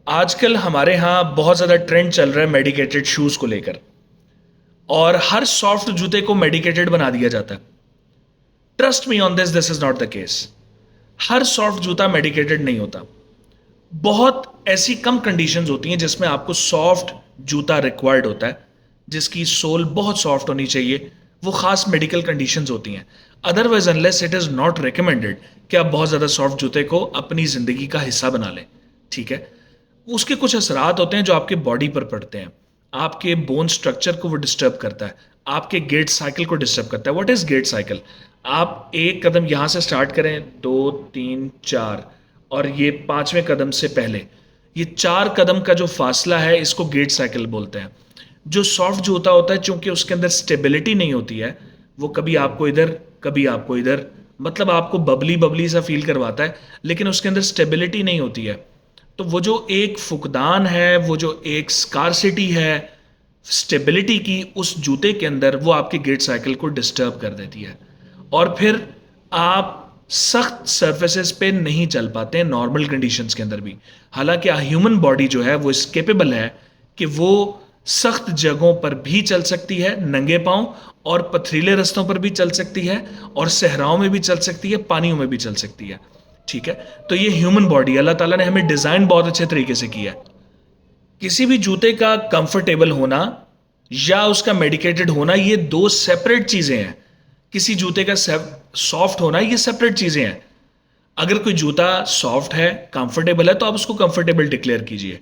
آج کل ہمارے ہاں بہت زیادہ ٹرینڈ چل رہا ہے میڈیکیٹڈ شوز کو لے کر، اور ہر سافٹ جوتے کو میڈیکیٹڈ بنا دیا جاتا ہے. Trust me on this is not the case. Hare soft جوتا میڈیکیٹڈ نہیں ہوتا. بہت ایسی کم کنڈیشنز ہوتی ہیں جس میں آپ کو سافٹ جوتا ریکوائرڈ ہوتا ہے، جس کی سول بہت سافٹ ہونی چاہیے. وہ خاص میڈیکل کنڈیشنز ہوتی ہیں. Otherwise unless it is not recommended کہ آپ بہت زیادہ سافٹ جوتے کو اپنی زندگی کا حصہ بنا لیں. ٹھیک ہے، اس کے کچھ اثرات ہوتے ہیں جو آپ کے باڈی پر پڑتے ہیں. آپ کے بون سٹرکچر کو وہ ڈسٹرب کرتا ہے، آپ کے گیٹ سائیکل کو ڈسٹرب کرتا ہے. What is gait cycle? آپ ایک قدم یہاں سے سٹارٹ کریں، 2 3 4، اور یہ 5ویں قدم سے پہلے یہ 4 قدم کا جو فاصلہ ہے اس کو گیٹ سائیکل بولتے ہیں. جو سافٹ جوتا ہوتا ہے چونکہ اس کے اندر سٹیبلٹی نہیں ہوتی ہے، وہ کبھی آپ کو ادھر کبھی آپ کو ادھر، مطلب آپ کو ببلی ببلی سا فیل کرواتا ہے، لیکن اس کے اندر سٹیبلٹی نہیں ہوتی ہے. تو وہ جو ایک فقدان ہے، وہ جو ایک سکارسٹی ہے سٹیبلٹی کی اس جوتے کے اندر، وہ آپ کے گیٹ سائیکل کو ڈسٹرب کر دیتی ہے. اور پھر آپ سخت سرفیسز پہ نہیں چل پاتے ہیں نارمل کنڈیشنز کے اندر بھی. حالانکہ ہیومن باڈی جو ہے وہ اس کیپیبل ہے کہ وہ سخت جگہوں پر بھی چل سکتی ہے ننگے پاؤں، اور پتھریلے رستوں پر بھی چل سکتی ہے، اور صحراؤں میں بھی چل سکتی ہے، پانیوں میں بھی چل سکتی ہے. ٹھیک ہے، تو یہ ہیومن باڈی اللہ تعالیٰ نے ہمیں ڈیزائن بہت اچھے طریقے سے کیا ہے. کسی بھی جوتے کا کمفرٹیبل ہونا یا اس کا میڈیکیٹڈ ہونا یہ دو سیپریٹ چیزیں ہیں. کسی جوتے کا سافٹ ہونا یہ سیپریٹ چیزیں ہیں. اگر کوئی جوتا سافٹ ہے، کمفرٹیبل ہے، تو آپ اس کو کمفرٹیبل ڈکلیئر کیجئے.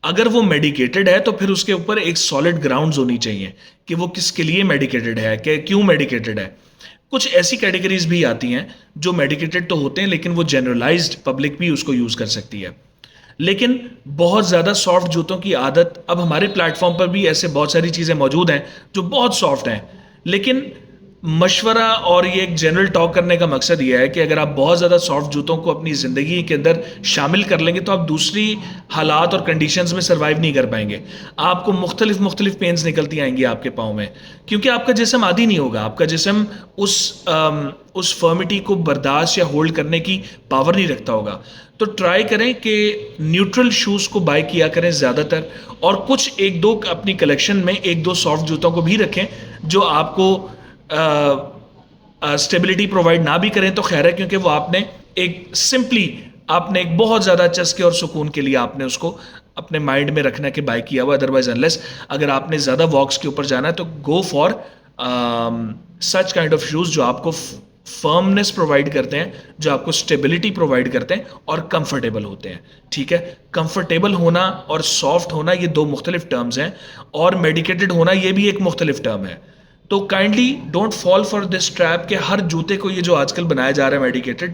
اگر وہ میڈیکیٹڈ ہے تو پھر اس کے اوپر ایک سالڈ گراؤنڈز ہونی چاہیے کہ وہ کس کے لیے میڈیکیٹڈ ہے، کہ کیوں میڈیکیٹڈ ہے. کچھ ایسی کیٹیگریز بھی آتی ہیں جو میڈیکیٹڈ تو ہوتے ہیں لیکن وہ جنرلائزڈ پبلک بھی اس کو یوز کر سکتی ہے. لیکن بہت زیادہ سافٹ جوتوں کی عادت، اب ہمارے پلیٹ فارم پر بھی ایسے بہت ساری چیزیں موجود ہیں جو بہت سافٹ ہیں، لیکن مشورہ اور یہ ایک جنرل ٹاک کرنے کا مقصد یہ ہے کہ اگر آپ بہت زیادہ سافٹ جوتوں کو اپنی زندگی کے اندر شامل کر لیں گے تو آپ دوسری حالات اور کنڈیشنز میں سروائیو نہیں کر پائیں گے. آپ کو مختلف پینز نکلتی آئیں گی آپ کے پاؤں میں، کیونکہ آپ کا جسم عادی نہیں ہوگا. آپ کا جسم اس فرمٹی کو برداشت یا ہولڈ کرنے کی پاور نہیں رکھتا ہوگا. تو ٹرائی کریں کہ نیوٹرل شوز کو بائی کیا کریں زیادہ تر، اور کچھ ایک دو اپنی کلیکشن میں ایک دو سافٹ جوتوں کو بھی رکھیں جو آپ کو اسٹیبلٹی پرووائڈ نہ بھی کریں تو خیر ہے، کیونکہ وہ آپ نے ایک سمپلی آپ نے ایک بہت زیادہ چسکے اور سکون کے لیے آپ نے اس کو اپنے مائنڈ میں رکھنا کہ بائی کیا ہوا. ادروائز انلیس اگر آپ نے زیادہ واکس کے اوپر جانا ہے تو go for such kind of shoes جو آپ کو فرمنس پرووائڈ کرتے ہیں، جو آپ کو اسٹیبلٹی پرووائڈ کرتے ہیں اور کمفرٹیبل ہوتے ہیں. ٹھیک ہے، کمفرٹیبل ہونا اور سافٹ ہونا یہ دو مختلف ٹرمز ہیں، اور میڈیکیٹڈ ہونا یہ بھی ایک مختلف ٹرم ہے. تو kindly don't fall for this trap کہ ہر جوتے کو یہ جو آج کل بنایا جا رہا ہے medicated,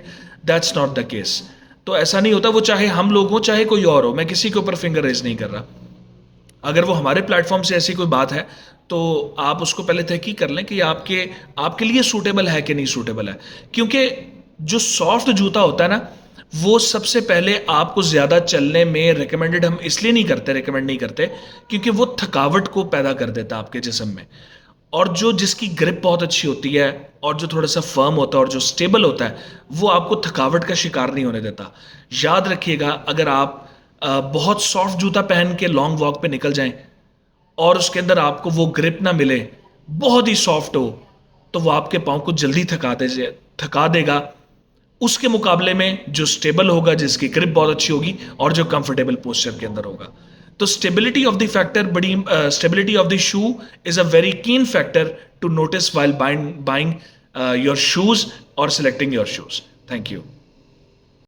that's not the case. تو ایسا نہیں ہوتا، وہ چاہے ہم لوگ ہوں چاہے کوئی اور ہو. میں کسی کے اوپر فنگر ریز نہیں کر رہا. اگر وہ ہمارے پلیٹ فارم سے ایسی کوئی بات ہے تو آپ اس کو پہلے تحقیق کر لیں کہ آپ کے لیے سوٹیبل ہے کہ نہیں سوٹیبل ہے. کیونکہ جو سافٹ جوتا ہوتا ہے نا، وہ سب سے پہلے آپ کو زیادہ چلنے میں ریکمینڈ ہم اس لیے ریکمینڈ نہیں کرتے کیونکہ وہ تھکاوٹ کو پیدا کر دیتا ہے آپ کے جسم میں. اور جس کی گرپ بہت اچھی ہوتی ہے اور جو تھوڑا سا فرم ہوتا ہے اور جو سٹیبل ہوتا ہے، وہ آپ کو تھکاوٹ کا شکار نہیں ہونے دیتا. یاد رکھیے گا، اگر آپ بہت سافٹ جوتا پہن کے لانگ واک پہ نکل جائیں اور اس کے اندر آپ کو وہ گرپ نہ ملے، بہت ہی سافٹ ہو، تو وہ آپ کے پاؤں کو جلدی تھکا دے گا اس کے مقابلے میں جو سٹیبل ہوگا، جس کی گرپ بہت اچھی ہوگی اور جو کمفرٹیبل پوسچر کے اندر ہوگا. تو stability of the factor stability of the shoe is a very keen factor to notice while buying your shoes اور selecting your shoes. Thank you.